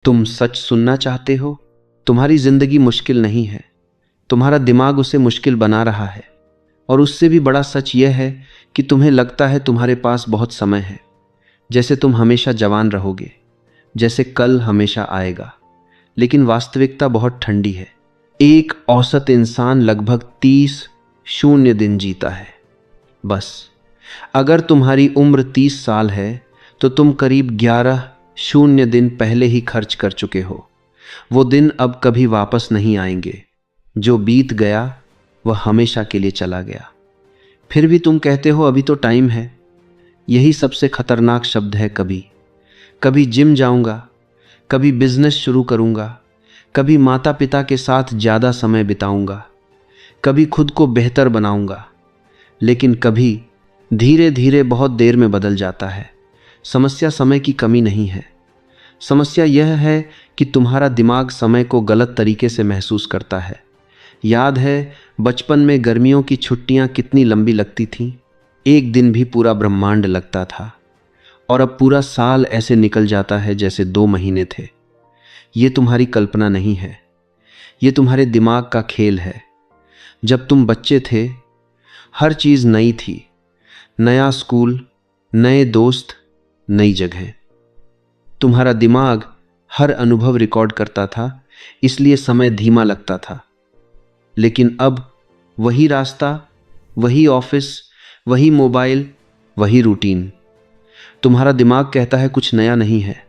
तुम सच सुनना चाहते हो? तुम्हारी जिंदगी मुश्किल नहीं है, तुम्हारा दिमाग उसे मुश्किल बना रहा है। और उससे भी बड़ा सच यह है कि तुम्हें लगता है तुम्हारे पास बहुत समय है, जैसे तुम हमेशा जवान रहोगे, जैसे कल हमेशा आएगा। लेकिन वास्तविकता बहुत ठंडी है। एक औसत इंसान लगभग 30 दिन जीता है, बस। अगर तुम्हारी उम्र 30 साल है तो तुम करीब 11 दिन पहले ही खर्च कर चुके हो। वो दिन अब कभी वापस नहीं आएंगे। जो बीत गया वह हमेशा के लिए चला गया। फिर भी तुम कहते हो अभी तो टाइम है। यही सबसे खतरनाक शब्द है। कभी कभी जिम जाऊंगा, कभी बिजनेस शुरू करूंगा, कभी माता पिता के साथ ज़्यादा समय बिताऊंगा, कभी खुद को बेहतर बनाऊंगा। लेकिन कभी धीरे धीरे बहुत देर में बदल जाता है। समस्या समय की कमी नहीं है। समस्या यह है कि तुम्हारा दिमाग समय को गलत तरीके से महसूस करता है। याद है बचपन में गर्मियों की छुट्टियां कितनी लंबी लगती थीं? एक दिन भी पूरा ब्रह्मांड लगता था। और अब पूरा साल ऐसे निकल जाता है जैसे 2 महीने थे। ये तुम्हारी कल्पना नहीं है, ये तुम्हारे दिमाग का खेल है। जब तुम बच्चे थे हर चीज़ नई थी। नया स्कूल, नए दोस्त, नई जगह। तुम्हारा दिमाग हर अनुभव रिकॉर्ड करता था, इसलिए समय धीमा लगता था। लेकिन अब वही रास्ता, वही ऑफिस, वही मोबाइल, वही रूटीन। तुम्हारा दिमाग कहता है कुछ नया नहीं है,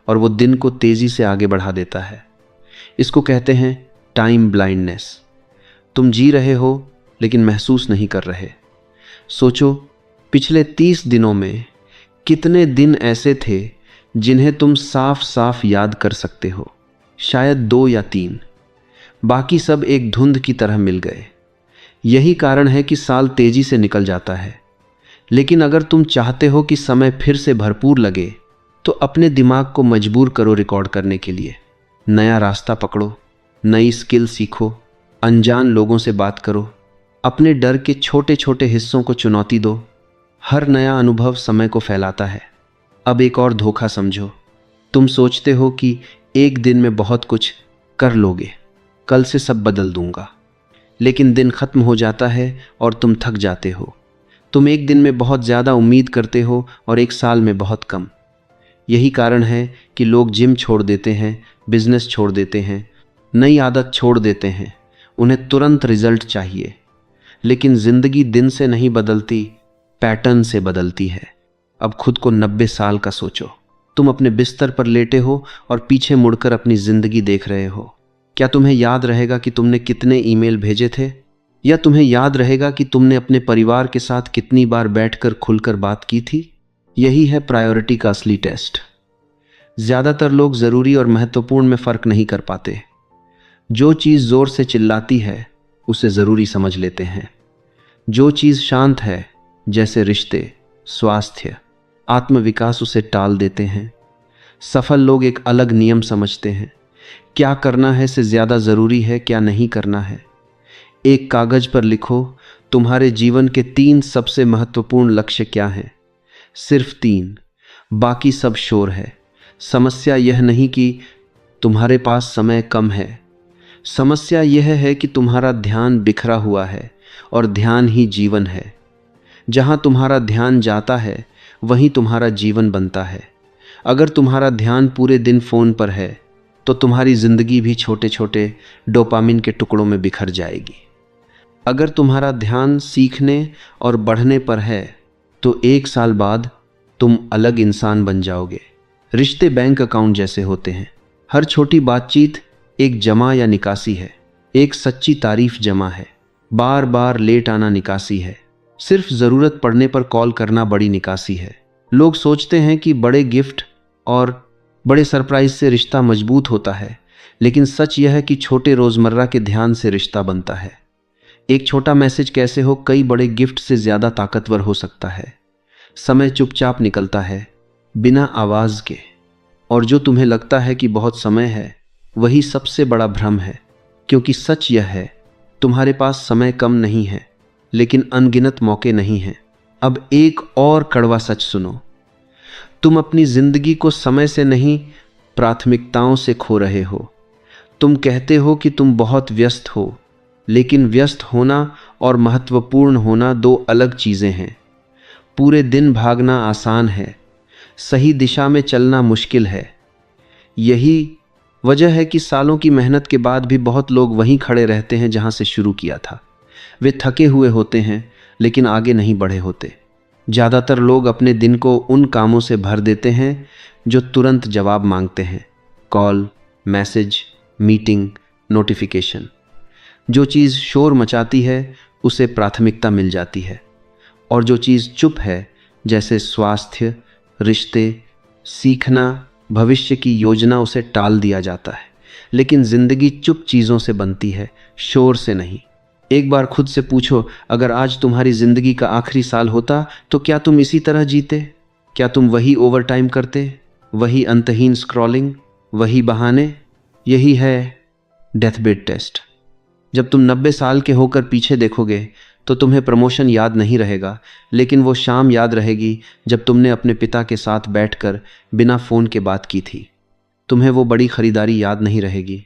और वो दिन को तेजी से आगे बढ़ा देता है। इसको कहते हैं टाइम ब्लाइंडनेस। तुम जी रहे हो लेकिन महसूस नहीं कर रहे। सोचो, पिछले 30 दिनों में कितने दिन ऐसे थे जिन्हें तुम साफ साफ याद कर सकते हो? शायद 2 या 3। बाकी सब एक धुंध की तरह मिल गए। यही कारण है कि साल तेजी से निकल जाता है। लेकिन अगर तुम चाहते हो कि समय फिर से भरपूर लगे तो अपने दिमाग को मजबूर करो रिकॉर्ड करने के लिए। नया रास्ता पकड़ो, नई स्किल सीखो, अनजान लोगों से बात करो, अपने डर के छोटे छोटे हिस्सों को चुनौती दो। हर नया अनुभव समय को फैलाता है। अब एक और धोखा समझो। तुम सोचते हो कि एक दिन में बहुत कुछ कर लोगे, कल से सब बदल दूंगा। लेकिन दिन खत्म हो जाता है और तुम थक जाते हो। तुम एक दिन में बहुत ज़्यादा उम्मीद करते हो और एक साल में बहुत कम। यही कारण है कि लोग जिम छोड़ देते हैं, बिजनेस छोड़ देते हैं, नई आदत छोड़ देते हैं। उन्हें तुरंत रिजल्ट चाहिए। लेकिन ज़िंदगी दिन से नहीं बदलती, पैटर्न से बदलती है। अब खुद को 90 साल का सोचो। तुम अपने बिस्तर पर लेटे हो और पीछे मुड़कर अपनी ज़िंदगी देख रहे हो। क्या तुम्हें याद रहेगा कि तुमने कितने ईमेल भेजे थे? या तुम्हें याद रहेगा कि तुमने अपने परिवार के साथ कितनी बार बैठकर खुलकर बात की थी? यही है प्रायोरिटी का असली टेस्ट। ज़्यादातर लोग ज़रूरी और महत्वपूर्ण में फ़र्क नहीं कर पाते। जो चीज़ ज़ोर से चिल्लाती है उसे ज़रूरी समझ लेते हैं। जो चीज़ शांत है, जैसे रिश्ते, स्वास्थ्य, आत्मविकास, उसे टाल देते हैं। सफल लोग एक अलग नियम समझते हैं। क्या करना है से ज़्यादा ज़रूरी है क्या नहीं करना है। एक कागज़ पर लिखो तुम्हारे जीवन के 3 सबसे महत्वपूर्ण लक्ष्य क्या हैं। सिर्फ 3, बाकी सब शोर है। समस्या यह नहीं कि तुम्हारे पास समय कम है। समस्या यह है कि तुम्हारा ध्यान बिखरा हुआ है, और ध्यान ही जीवन है। जहाँ तुम्हारा ध्यान जाता है वहीं तुम्हारा जीवन बनता है। अगर तुम्हारा ध्यान पूरे दिन फ़ोन पर है तो तुम्हारी ज़िंदगी भी छोटे छोटे डोपामिन के टुकड़ों में बिखर जाएगी। अगर तुम्हारा ध्यान सीखने और बढ़ने पर है तो 1 साल बाद तुम अलग इंसान बन जाओगे। रिश्ते बैंक अकाउंट जैसे होते हैं। हर छोटी बातचीत एक जमा या निकासी है। एक सच्ची तारीफ जमा है। बार बार लेट आना निकासी है। सिर्फ ज़रूरत पड़ने पर कॉल करना बड़ी निकासी है। लोग सोचते हैं कि बड़े गिफ्ट और बड़े सरप्राइज से रिश्ता मजबूत होता है, लेकिन सच यह है कि छोटे रोज़मर्रा के ध्यान से रिश्ता बनता है। एक छोटा मैसेज कैसे हो कई बड़े गिफ्ट से ज़्यादा ताकतवर हो सकता है। समय चुपचाप निकलता है, बिना आवाज़ के। और जो तुम्हें लगता है कि बहुत समय है, वही सबसे बड़ा भ्रम है। क्योंकि सच यह है, तुम्हारे पास समय कम नहीं है, लेकिन अनगिनत मौके नहीं हैं। अब एक और कड़वा सच सुनो। तुम अपनी ज़िंदगी को समय से नहीं, प्राथमिकताओं से खो रहे हो। तुम कहते हो कि तुम बहुत व्यस्त हो, लेकिन व्यस्त होना और महत्वपूर्ण होना दो अलग चीज़ें हैं। पूरे दिन भागना आसान है, सही दिशा में चलना मुश्किल है। यही वजह है कि सालों की मेहनत के बाद भी बहुत लोग वहीं खड़े रहते हैं जहां से शुरू किया था। वे थके हुए होते हैं, लेकिन आगे नहीं बढ़े होते। ज़्यादातर लोग अपने दिन को उन कामों से भर देते हैं जो तुरंत जवाब मांगते हैं। Call, message, meeting, notification. जो चीज़ शोर मचाती है उसे प्राथमिकता मिल जाती है, और जो चीज़ चुप है, जैसे स्वास्थ्य, रिश्ते, सीखना, भविष्य की योजना, उसे टाल दिया जाता है। लेकिन जिंदगी चुप चीज़ों से बनती है, शोर से नहीं। एक बार खुद से पूछो, अगर आज तुम्हारी जिंदगी का आखिरी साल होता तो क्या तुम इसी तरह जीते? क्या तुम वही ओवरटाइम करते, वही अंतहीन स्क्रॉलिंग, वही बहाने? यही है डेथ बेड टेस्ट। जब तुम 90 साल के होकर पीछे देखोगे तो तुम्हें प्रमोशन याद नहीं रहेगा, लेकिन वो शाम याद रहेगी जब तुमने अपने पिता के साथ बैठकर बिना फ़ोन के बात की थी। तुम्हें वो बड़ी खरीदारी याद नहीं रहेगी,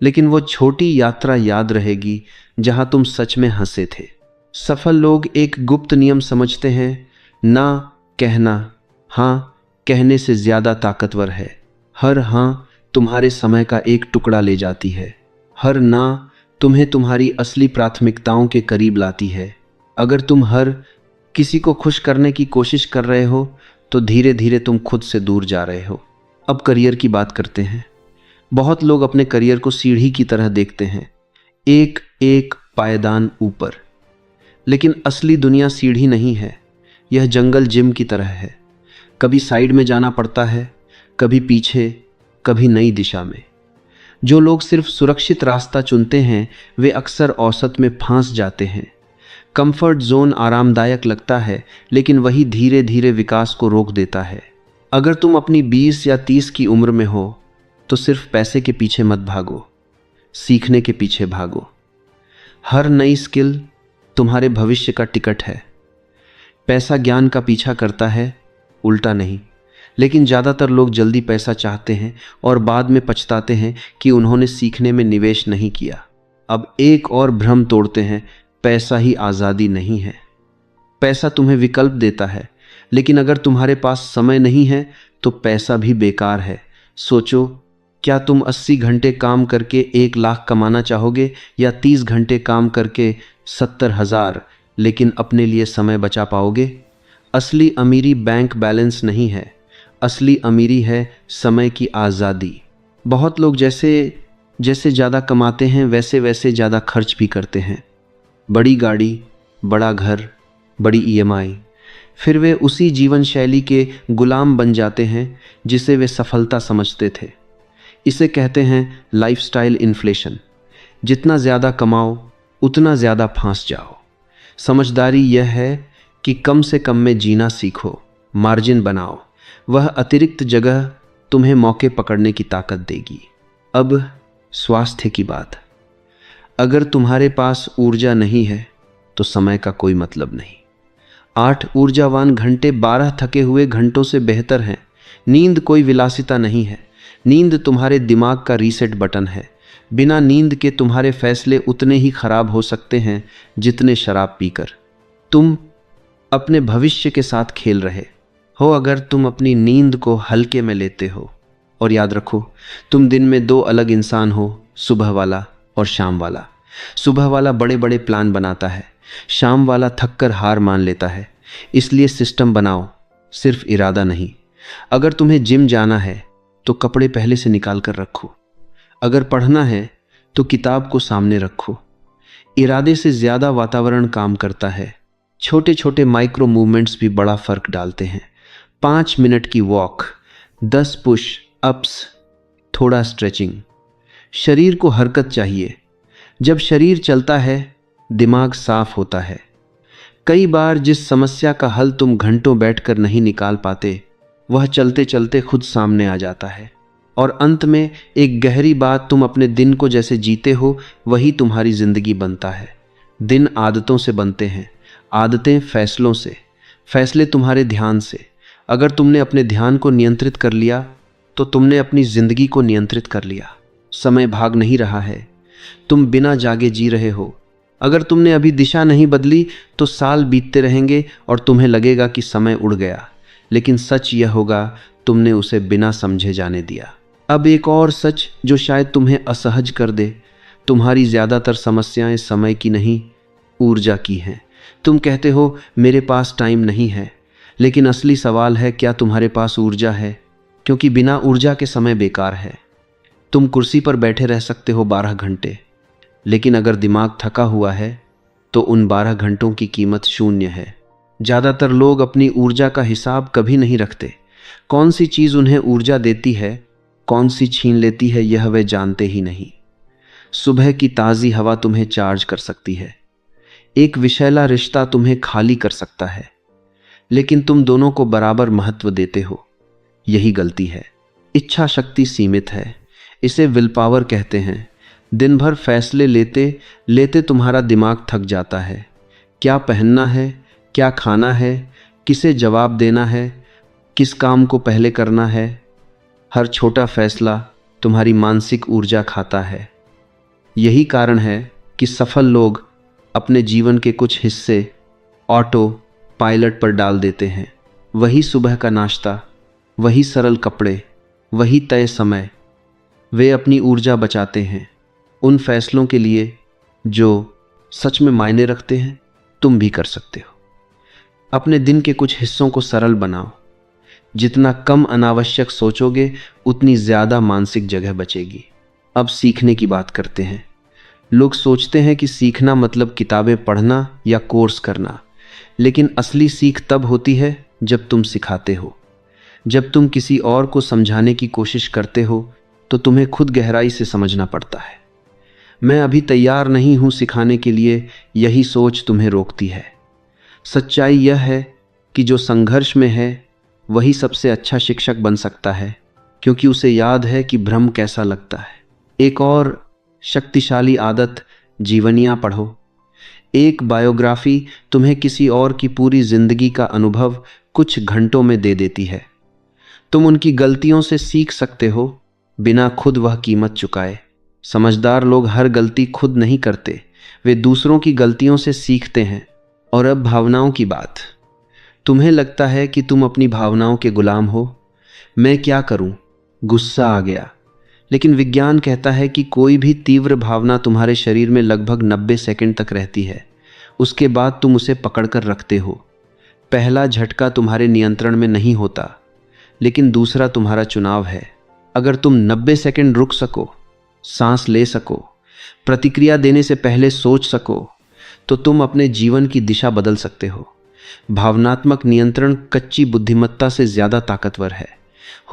लेकिन वो छोटी यात्रा याद रहेगी जहां तुम सच में हंसे थे। सफल लोग एक गुप्त नियम समझते हैं, ना कहना हाँ कहने से ज़्यादा ताकतवर है। हर हाँ तुम्हारे समय का एक टुकड़ा ले जाती है। हर ना तुम्हें तुम्हारी असली प्राथमिकताओं के करीब लाती है। अगर तुम हर किसी को खुश करने की कोशिश कर रहे हो तो धीरे धीरे तुम खुद से दूर जा रहे हो। अब करियर की बात करते हैं। बहुत लोग अपने करियर को सीढ़ी की तरह देखते हैं, एक एक पायदान ऊपर। लेकिन असली दुनिया सीढ़ी नहीं है, यह जंगल जिम की तरह है। कभी साइड में जाना पड़ता है, कभी पीछे, कभी नई दिशा में। जो लोग सिर्फ सुरक्षित रास्ता चुनते हैं वे अक्सर औसत में फंस जाते हैं। कंफर्ट जोन आरामदायक लगता है, लेकिन वही धीरे धीरे विकास को रोक देता है। अगर तुम अपनी 20 या 30 की उम्र में हो तो सिर्फ पैसे के पीछे मत भागो, सीखने के पीछे भागो। हर नई स्किल तुम्हारे भविष्य का टिकट है। पैसा ज्ञान का पीछा करता है, उल्टा नहीं। लेकिन ज़्यादातर लोग जल्दी पैसा चाहते हैं और बाद में पछताते हैं कि उन्होंने सीखने में निवेश नहीं किया। अब एक और भ्रम तोड़ते हैं, पैसा ही आज़ादी नहीं है। पैसा तुम्हें विकल्प देता है, लेकिन अगर तुम्हारे पास समय नहीं है तो पैसा भी बेकार है। सोचो, क्या तुम 80 घंटे काम करके 1 लाख कमाना चाहोगे या 30 घंटे काम करके 70,000, लेकिन अपने लिए समय बचा पाओगे? असली अमीरी बैंक बैलेंस नहीं है, असली अमीरी है समय की आज़ादी। बहुत लोग जैसे जैसे ज़्यादा कमाते हैं वैसे वैसे ज़्यादा खर्च भी करते हैं। बड़ी गाड़ी, बड़ा घर, बड़ी EMI। फिर वे उसी जीवन शैली के गुलाम बन जाते हैं जिसे वे सफलता समझते थे। इसे कहते हैं लाइफस्टाइल इन्फ्लेशन। जितना ज़्यादा कमाओ उतना ज़्यादा फंस जाओ। समझदारी यह है कि कम से कम में जीना सीखो, मार्जिन बनाओ। वह अतिरिक्त जगह तुम्हें मौके पकड़ने की ताकत देगी। अब स्वास्थ्य की बात। अगर तुम्हारे पास ऊर्जा नहीं है तो समय का कोई मतलब नहीं। 8 ऊर्जावान घंटे 12 थके हुए घंटों से बेहतर हैं। नींद कोई विलासिता नहीं है, नींद तुम्हारे दिमाग का रीसेट बटन है। बिना नींद के तुम्हारे फैसले उतने ही खराब हो सकते हैं जितने शराब पीकर। तुम अपने भविष्य के साथ खेल रहे हो अगर तुम अपनी नींद को हल्के में लेते हो। और याद रखो, तुम दिन में 2 अलग इंसान हो, सुबह वाला और शाम वाला। सुबह वाला बड़े बड़े प्लान बनाता है, शाम वाला थक कर हार मान लेता है। इसलिए सिस्टम बनाओ, सिर्फ इरादा नहीं। अगर तुम्हें जिम जाना है तो कपड़े पहले से निकाल कर रखो। अगर पढ़ना है तो किताब को सामने रखो। इरादे से ज़्यादा वातावरण काम करता है। छोटे छोटे माइक्रो मूवमेंट्स भी बड़ा फर्क डालते हैं। 5 मिनट की वॉक, 10 पुश अप्स, थोड़ा स्ट्रेचिंग। शरीर को हरकत चाहिए। जब शरीर चलता है दिमाग साफ होता है। कई बार जिस समस्या का हल तुम घंटों बैठकर नहीं निकाल पाते, वह चलते चलते खुद सामने आ जाता है। और अंत में एक गहरी बात, तुम अपने दिन को जैसे जीते हो वही तुम्हारी जिंदगी बनता है। दिन आदतों से बनते हैं, आदतें फैसलों से, फैसले तुम्हारे ध्यान से। अगर तुमने अपने ध्यान को नियंत्रित कर लिया तो तुमने अपनी जिंदगी को नियंत्रित कर लिया। समय भाग नहीं रहा है, तुम बिना जागे जी रहे हो। अगर तुमने अभी दिशा नहीं बदली तो साल बीतते रहेंगे और तुम्हें लगेगा कि समय उड़ गया, लेकिन सच यह होगा तुमने उसे बिना समझे जाने दिया। अब एक और सच जो शायद तुम्हें असहज कर दे, तुम्हारी ज़्यादातर समस्याएं समय की नहीं, ऊर्जा की हैं। तुम कहते हो मेरे पास टाइम नहीं है, लेकिन असली सवाल है क्या तुम्हारे पास ऊर्जा है? क्योंकि बिना ऊर्जा के समय बेकार है। तुम कुर्सी पर बैठे रह सकते हो 12 घंटे, लेकिन अगर दिमाग थका हुआ है तो उन 12 घंटों की कीमत शून्य है। ज़्यादातर लोग अपनी ऊर्जा का हिसाब कभी नहीं रखते। कौन सी चीज़ उन्हें ऊर्जा देती है, कौन सी छीन लेती है, यह वे जानते ही नहीं। सुबह की ताज़ी हवा तुम्हें चार्ज कर सकती है, एक विषैला रिश्ता तुम्हें खाली कर सकता है, लेकिन तुम दोनों को बराबर महत्व देते हो। यही गलती है। इच्छा शक्ति सीमित है, इसे विल पावर कहते हैं। दिन भर फैसले लेते लेते तुम्हारा दिमाग थक जाता है। क्या पहनना है, क्या खाना है, किसे जवाब देना है, किस काम को पहले करना है। हर छोटा फैसला तुम्हारी मानसिक ऊर्जा खाता है। यही कारण है कि सफल लोग अपने जीवन के कुछ हिस्से ऑटो पायलट पर डाल देते हैं। वही सुबह का नाश्ता, वही सरल कपड़े, वही तय समय। वे अपनी ऊर्जा बचाते हैं उन फैसलों के लिए जो सच में मायने रखते हैं। तुम भी कर सकते हो। अपने दिन के कुछ हिस्सों को सरल बनाओ। जितना कम अनावश्यक सोचोगे उतनी ज़्यादा मानसिक जगह बचेगी। अब सीखने की बात करते हैं। लोग सोचते हैं कि सीखना मतलब किताबें पढ़ना या कोर्स करना, लेकिन असली सीख तब होती है जब तुम सिखाते हो। जब तुम किसी और को समझाने की कोशिश करते हो तो तुम्हें खुद गहराई से समझना पड़ता है। मैं अभी तैयार नहीं हूं सिखाने के लिए, यही सोच तुम्हें रोकती है। सच्चाई यह है कि जो संघर्ष में है वही सबसे अच्छा शिक्षक बन सकता है, क्योंकि उसे याद है कि भ्रम कैसा लगता है। एक और शक्तिशाली आदत, जीवनियाँ पढ़ो। एक बायोग्राफी तुम्हें किसी और की पूरी जिंदगी का अनुभव कुछ घंटों में दे देती है। तुम उनकी गलतियों से सीख सकते हो बिना खुद वह कीमत चुकाए। समझदार लोग हर गलती खुद नहीं करते, वे दूसरों की गलतियों से सीखते हैं। और अब भावनाओं की बात। तुम्हें लगता है कि तुम अपनी भावनाओं के गुलाम हो। मैं क्या करूं? गुस्सा आ गया। लेकिन विज्ञान कहता है कि कोई भी तीव्र भावना तुम्हारे शरीर में लगभग 90 सेकंड तक रहती है। उसके बाद तुम उसे पकड़कर रखते हो। पहला झटका तुम्हारे नियंत्रण में नहीं होता, लेकिन दूसरा तुम्हारा चुनाव है। अगर तुम 90 सेकंड रुक सको, सांस ले सको, प्रतिक्रिया देने से पहले सोच सको, तो तुम अपने जीवन की दिशा बदल सकते हो। भावनात्मक नियंत्रण कच्ची बुद्धिमत्ता से ज़्यादा ताकतवर है।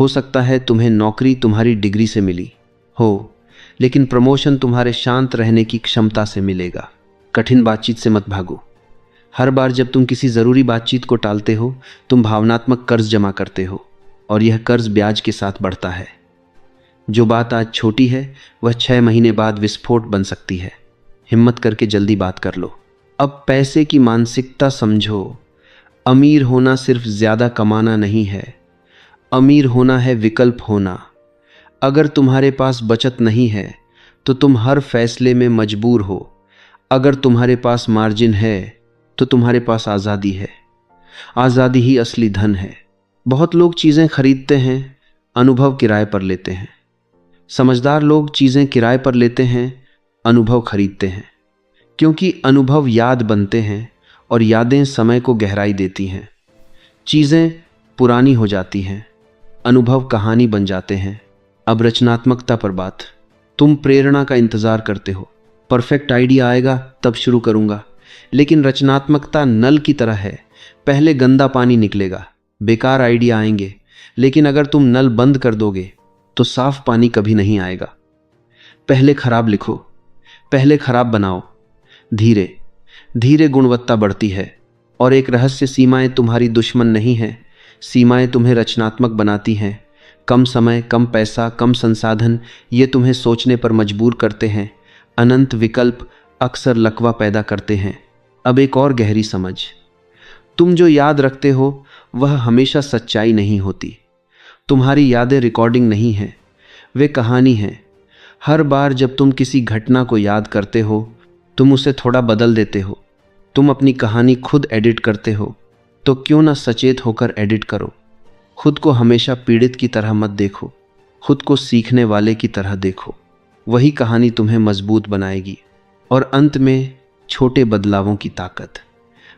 हो सकता है तुम्हें नौकरी तुम्हारी डिग्री से मिली हो, लेकिन प्रमोशन तुम्हारे शांत रहने की क्षमता से मिलेगा। कठिन बातचीत से मत भागो। हर बार जब तुम किसी ज़रूरी बातचीत को टालते हो, तुम भावनात्मक कर्ज जमा करते हो, और यह कर्ज ब्याज के साथ बढ़ता है। जो बात आज छोटी है वह 6 महीने बाद विस्फोट बन सकती है। हिम्मत करके जल्दी बात कर लो। अब पैसे की मानसिकता समझो। अमीर होना सिर्फ ज़्यादा कमाना नहीं है, अमीर होना है विकल्प होना। अगर तुम्हारे पास बचत नहीं है तो तुम हर फैसले में मजबूर हो। अगर तुम्हारे पास मार्जिन है तो तुम्हारे पास आज़ादी है। आज़ादी ही असली धन है। बहुत लोग चीज़ें खरीदते हैं, अनुभव किराए पर लेते हैं। समझदार लोग चीज़ें किराए पर लेते हैं, अनुभव खरीदते हैं, क्योंकि अनुभव याद बनते हैं और यादें समय को गहराई देती हैं। चीज़ें पुरानी हो जाती हैं, अनुभव कहानी बन जाते हैं। अब रचनात्मकता पर बात। तुम प्रेरणा का इंतज़ार करते हो, परफेक्ट आइडिया आएगा तब शुरू करूँगा, लेकिन रचनात्मकता नल की तरह है। पहले गंदा पानी निकलेगा, बेकार आइडिया आएंगे, लेकिन अगर तुम नल बंद कर दोगे तो साफ पानी कभी नहीं आएगा। पहले खराब लिखो, पहले खराब बनाओ। धीरे धीरे गुणवत्ता बढ़ती है। और एक रहस्य, सीमाएं तुम्हारी दुश्मन नहीं हैं, सीमाएं तुम्हें रचनात्मक बनाती हैं। कम समय, कम पैसा, कम संसाधन, ये तुम्हें सोचने पर मजबूर करते हैं। अनंत विकल्प अक्सर लकवा पैदा करते हैं। अब एक और गहरी समझ। तुम जो याद रखते हो वह हमेशा सच्चाई नहीं होती। तुम्हारी यादें रिकॉर्डिंग नहीं हैं, वे कहानी हैं। हर बार जब तुम किसी घटना को याद करते हो, तुम उसे थोड़ा बदल देते हो। तुम अपनी कहानी खुद एडिट करते हो, तो क्यों ना सचेत होकर एडिट करो। खुद को हमेशा पीड़ित की तरह मत देखो, खुद को सीखने वाले की तरह देखो। वही कहानी तुम्हें मजबूत बनाएगी। और अंत में छोटे बदलावों की ताकत।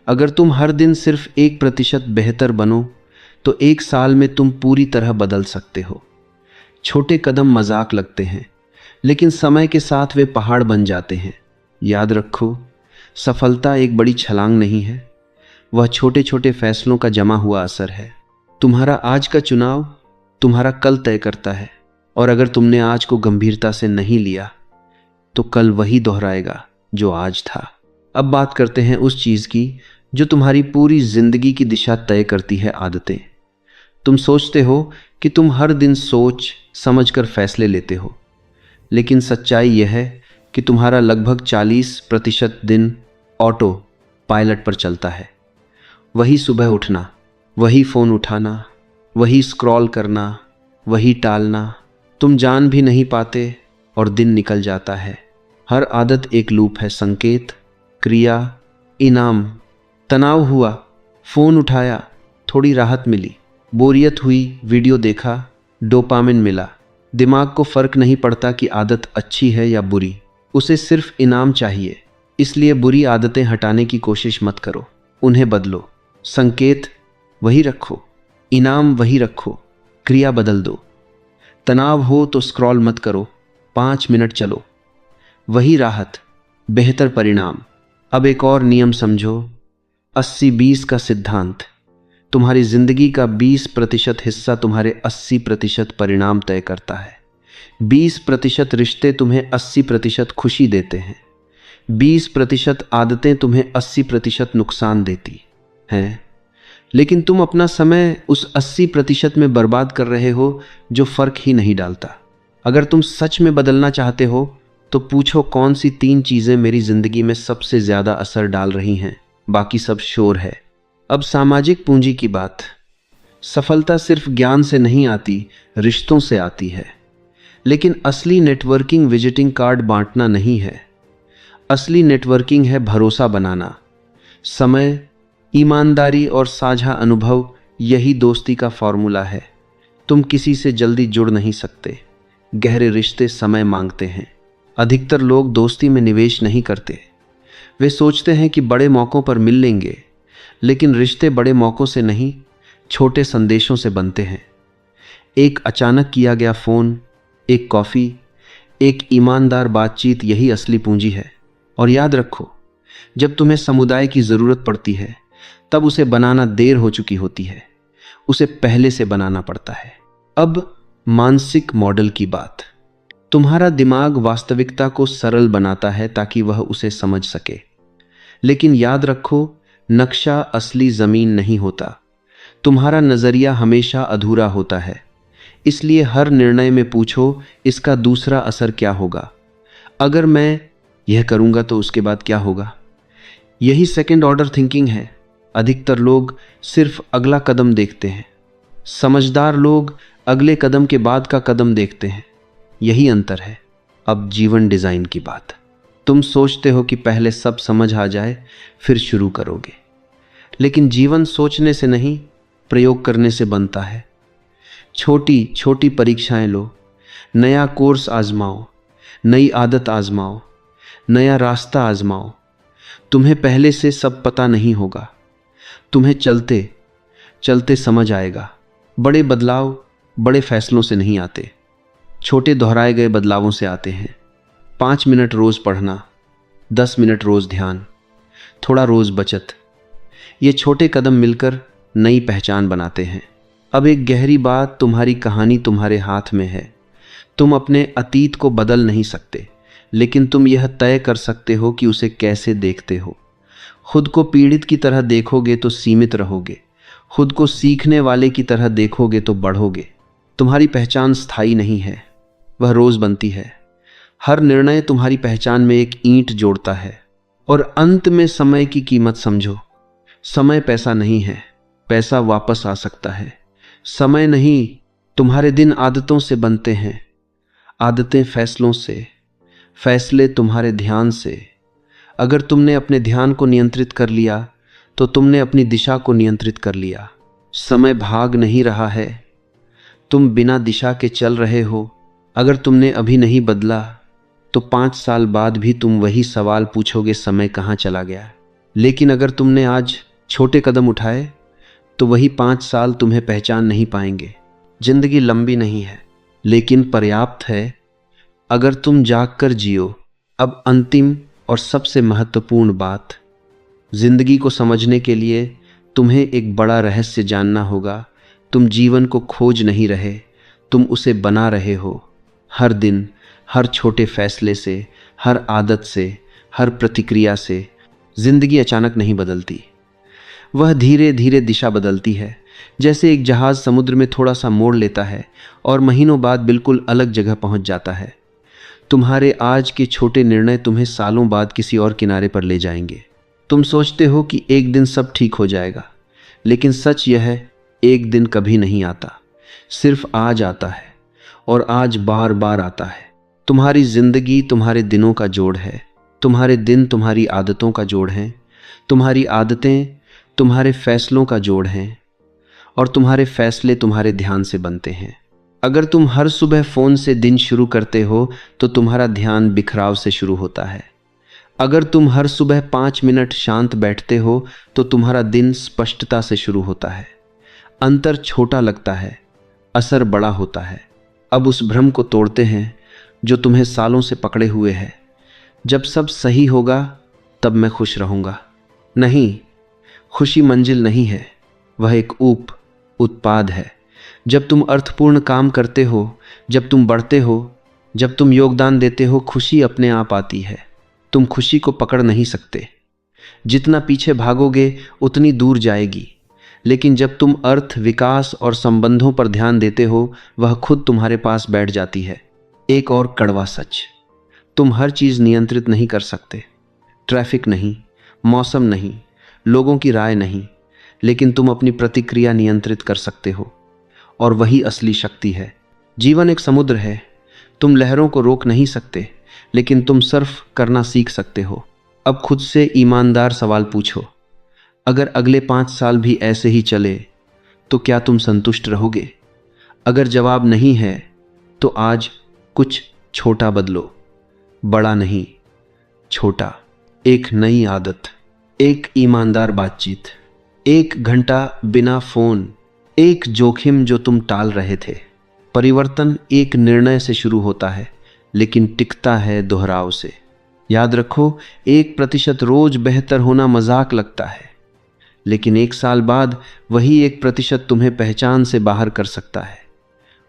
अगर तुम हर दिन सिर्फ 1% बेहतर बनो, तो 1 साल में तुम पूरी तरह बदल सकते हो। छोटे कदम मजाक लगते हैं, लेकिन समय के साथ वे पहाड़ बन जाते हैं। याद रखो, सफलता एक बड़ी छलांग नहीं है, वह छोटे छोटे फैसलों का जमा हुआ असर है। तुम्हारा आज का चुनाव तुम्हारा कल तय करता है, और अगर तुमने आज को गंभीरता से नहीं लिया, तो कल वही दोहराएगा जो आज था। अब बात करते हैं उस चीज़ की जो तुम्हारी पूरी जिंदगी की दिशा तय करती है, आदतें। तुम सोचते हो कि तुम हर दिन सोच समझकर फैसले लेते हो, लेकिन सच्चाई यह है कि तुम्हारा लगभग 40% दिन ऑटो पायलट पर चलता है। वही सुबह उठना, वही फ़ोन उठाना, वही स्क्रॉल करना, वही टालना। तुम जान भी नहीं पाते और दिन निकल जाता है। हर आदत एक लूप है। संकेत, क्रिया, इनाम। तनाव हुआ, फ़ोन उठाया, थोड़ी राहत मिली। बोरियत हुई, वीडियो देखा, डोपामिन मिला। दिमाग को फ़र्क नहीं पड़ता कि आदत अच्छी है या बुरी, उसे सिर्फ इनाम चाहिए। इसलिए बुरी आदतें हटाने की कोशिश मत करो, उन्हें बदलो। संकेत वही रखो, इनाम वही रखो, क्रिया बदल दो। तनाव हो तो स्क्रॉल मत करो, 5 मिनट चलो। वही राहत, बेहतर परिणाम। अब एक और नियम समझो, 80-20 का सिद्धांत। तुम्हारी जिंदगी का 20% हिस्सा तुम्हारे 80% परिणाम तय करता है। 20% रिश्ते तुम्हें 80% खुशी देते हैं। 20% आदतें तुम्हें 80% नुकसान देती हैं। लेकिन तुम अपना समय उस 80% में बर्बाद कर रहे हो जो फर्क ही नहीं डालता। अगर तुम सच में बदलना चाहते हो, तो पूछो कौन सी 3 चीज़ें मेरी जिंदगी में सबसे ज़्यादा असर डाल रही हैं, बाकी सब शोर है। अब सामाजिक पूंजी की बात। सफलता सिर्फ ज्ञान से नहीं आती, रिश्तों से आती है। लेकिन असली नेटवर्किंग विजिटिंग कार्ड बांटना नहीं है। असली नेटवर्किंग है भरोसा बनाना। समय, ईमानदारी और साझा अनुभव, यही दोस्ती का फॉर्मूला है। तुम किसी से जल्दी जुड़ नहीं सकते। गहरे रिश्ते समय मांगते हैं। अधिकतर लोग दोस्ती में निवेश नहीं करते। वे सोचते हैं कि बड़े मौक़ों पर मिल लेंगे, लेकिन रिश्ते बड़े मौक़ों से नहीं, छोटे संदेशों से बनते हैं। एक अचानक किया गया फ़ोन, एक कॉफ़ी, एक ईमानदार बातचीत, यही असली पूंजी है। और याद रखो, जब तुम्हें समुदाय की ज़रूरत पड़ती है, तब उसे बनाना देर हो चुकी होती है। उसे पहले से बनाना पड़ता है। अब मानसिक मॉडल की बात। तुम्हारा दिमाग वास्तविकता को सरल बनाता है ताकि वह उसे समझ सके। लेकिन याद रखो, नक्शा असली ज़मीन नहीं होता। तुम्हारा नज़रिया हमेशा अधूरा होता है। इसलिए हर निर्णय में पूछो, इसका दूसरा असर क्या होगा? अगर मैं यह करूँगा तो उसके बाद क्या होगा? यही सेकंड ऑर्डर थिंकिंग है। अधिकतर लोग सिर्फ अगला कदम देखते हैं, समझदार लोग अगले कदम के बाद का कदम देखते हैं। यही अंतर है। अब जीवन डिज़ाइन की बात। तुम सोचते हो कि पहले सब समझ आ जाए फिर शुरू करोगे, लेकिन जीवन सोचने से नहीं, प्रयोग करने से बनता है। छोटी छोटी परीक्षाएं लो, नया कोर्स आजमाओ, नई आदत आजमाओ, नया रास्ता आजमाओ। तुम्हें पहले से सब पता नहीं होगा, तुम्हें चलते चलते समझ आएगा। बड़े बदलाव बड़े फैसलों से नहीं आते, छोटे दोहराए गए बदलावों से आते हैं। 5 मिनट रोज़ पढ़ना, 10 मिनट रोज़ ध्यान, थोड़ा रोज़ बचत, ये छोटे कदम मिलकर नई पहचान बनाते हैं। अब एक गहरी बात, तुम्हारी कहानी तुम्हारे हाथ में है। तुम अपने अतीत को बदल नहीं सकते, लेकिन तुम यह तय कर सकते हो कि उसे कैसे देखते हो। खुद को पीड़ित की तरह देखोगे तो सीमित रहोगे, खुद को सीखने वाले की तरह देखोगे तो बढ़ोगे। तुम्हारी पहचान स्थायी नहीं है, वह रोज़ बनती है। हर निर्णय तुम्हारी पहचान में एक ईंट जोड़ता है। और अंत में समय की कीमत समझो। समय पैसा नहीं है, पैसा वापस आ सकता है। समय नहीं, तुम्हारे दिन आदतों से बनते हैं, आदतें फैसलों से, फैसले तुम्हारे ध्यान से। अगर तुमने अपने ध्यान को नियंत्रित कर लिया तो तुमने अपनी दिशा को नियंत्रित कर लिया। समय भाग नहीं रहा है, तुम बिना दिशा के चल रहे हो। अगर तुमने अभी नहीं बदला तो 5 साल बाद भी तुम वही सवाल पूछोगे, समय कहाँ चला गया। लेकिन अगर तुमने आज छोटे कदम उठाए तो वही 5 साल तुम्हें पहचान नहीं पाएंगे। जिंदगी लंबी नहीं है लेकिन पर्याप्त है अगर तुम जाग कर जियो। अब अंतिम और सबसे महत्वपूर्ण बात, जिंदगी को समझने के लिए तुम्हें एक बड़ा रहस्य जानना होगा। तुम जीवन को खोज नहीं रहे, तुम उसे बना रहे हो। हर दिन, हर छोटे फैसले से, हर आदत से, हर प्रतिक्रिया से। जिंदगी अचानक नहीं बदलती, वह धीरे धीरे दिशा बदलती है। जैसे एक जहाज समुद्र में थोड़ा सा मोड़ लेता है और महीनों बाद बिल्कुल अलग जगह पहुंच जाता है। तुम्हारे आज के छोटे निर्णय तुम्हें सालों बाद किसी और किनारे पर ले जाएंगे। तुम सोचते हो कि एक दिन सब ठीक हो जाएगा, लेकिन सच यह है, एक दिन कभी नहीं आता, सिर्फ आज आता है, और आज बार बार आता है। तुम्हारी जिंदगी तुम्हारे दिनों का जोड़ है, तुम्हारे दिन तुम्हारी आदतों का जोड़ हैं, तुम्हारी आदतें तुम्हारे फैसलों का जोड़ हैं, और तुम्हारे फैसले तुम्हारे ध्यान से बनते हैं। अगर तुम हर सुबह फ़ोन से दिन शुरू करते हो तो तुम्हारा ध्यान बिखराव से शुरू होता है। अगर तुम हर सुबह 5 मिनट शांत बैठते हो तो तुम्हारा दिन स्पष्टता से शुरू होता है। अंतर छोटा लगता है, असर बड़ा होता है। अब उस भ्रम को तोड़ते हैं जो तुम्हें सालों से पकड़े हुए है, जब सब सही होगा तब मैं खुश रहूँगा। नहीं, खुशी मंजिल नहीं है, वह एक उत्पाद है। जब तुम अर्थपूर्ण काम करते हो, जब तुम बढ़ते हो, जब तुम योगदान देते हो, खुशी अपने आप आती है। तुम खुशी को पकड़ नहीं सकते, जितना पीछे भागोगे उतनी दूर जाएगी। लेकिन जब तुम अर्थ, विकास और संबंधों पर ध्यान देते हो, वह खुद तुम्हारे पास बैठ जाती है। एक और कड़वा सच, तुम हर चीज़ नियंत्रित नहीं कर सकते। ट्रैफिक नहीं, मौसम नहीं, लोगों की राय नहीं, लेकिन तुम अपनी प्रतिक्रिया नियंत्रित कर सकते हो, और वही असली शक्ति है। जीवन एक समुद्र है, तुम लहरों को रोक नहीं सकते, लेकिन तुम सर्फ करना सीख सकते हो। अब खुद से ईमानदार सवाल पूछो, अगर अगले 5 साल भी ऐसे ही चले तो क्या तुम संतुष्ट रहोगे? अगर जवाब नहीं है तो आज कुछ छोटा बदलो, बड़ा नहीं, छोटा। एक नई आदत, एक ईमानदार बातचीत, 1 घंटा बिना फोन, एक जोखिम जो तुम टाल रहे थे। परिवर्तन एक निर्णय से शुरू होता है, लेकिन टिकता है दोहराव से। याद रखो, 1% रोज बेहतर होना मजाक लगता है, लेकिन 1 साल बाद वही 1% तुम्हें पहचान से बाहर कर सकता है।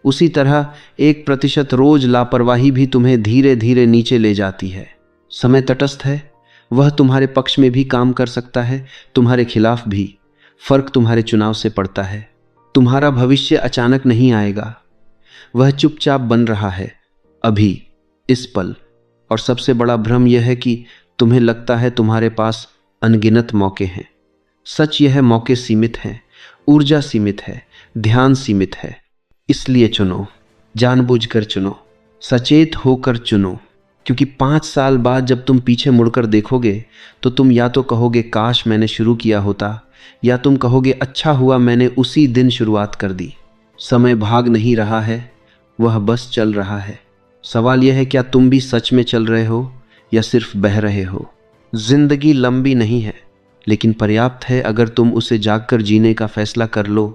उसी तरह 1% रोज लापरवाही भी तुम्हें धीरे धीरे नीचे ले जाती है। समय तटस्थ है, वह तुम्हारे पक्ष में भी काम कर सकता है, तुम्हारे खिलाफ भी। फर्क तुम्हारे चुनाव से पड़ता है। तुम्हारा भविष्य अचानक नहीं आएगा, वह चुपचाप बन रहा है अभी, इस पल। और सबसे बड़ा भ्रम यह है कि तुम्हें लगता है तुम्हारे पास अनगिनत मौके हैं। सच यह है, मौके सीमित हैं, ऊर्जा सीमित है, ध्यान सीमित है। इसलिए चुनो, जानबूझकर चुनो, सचेत होकर चुनो, क्योंकि 5 साल बाद जब तुम पीछे मुड़कर देखोगे तो तुम या तो कहोगे काश मैंने शुरू किया होता, या तुम कहोगे अच्छा हुआ मैंने उसी दिन शुरुआत कर दी। समय भाग नहीं रहा है, वह बस चल रहा है। सवाल यह है, क्या तुम भी सच में चल रहे हो या सिर्फ बह रहे हो? जिंदगी लंबी नहीं है, लेकिन पर्याप्त है अगर तुम उसे जागकर जीने का फैसला कर लो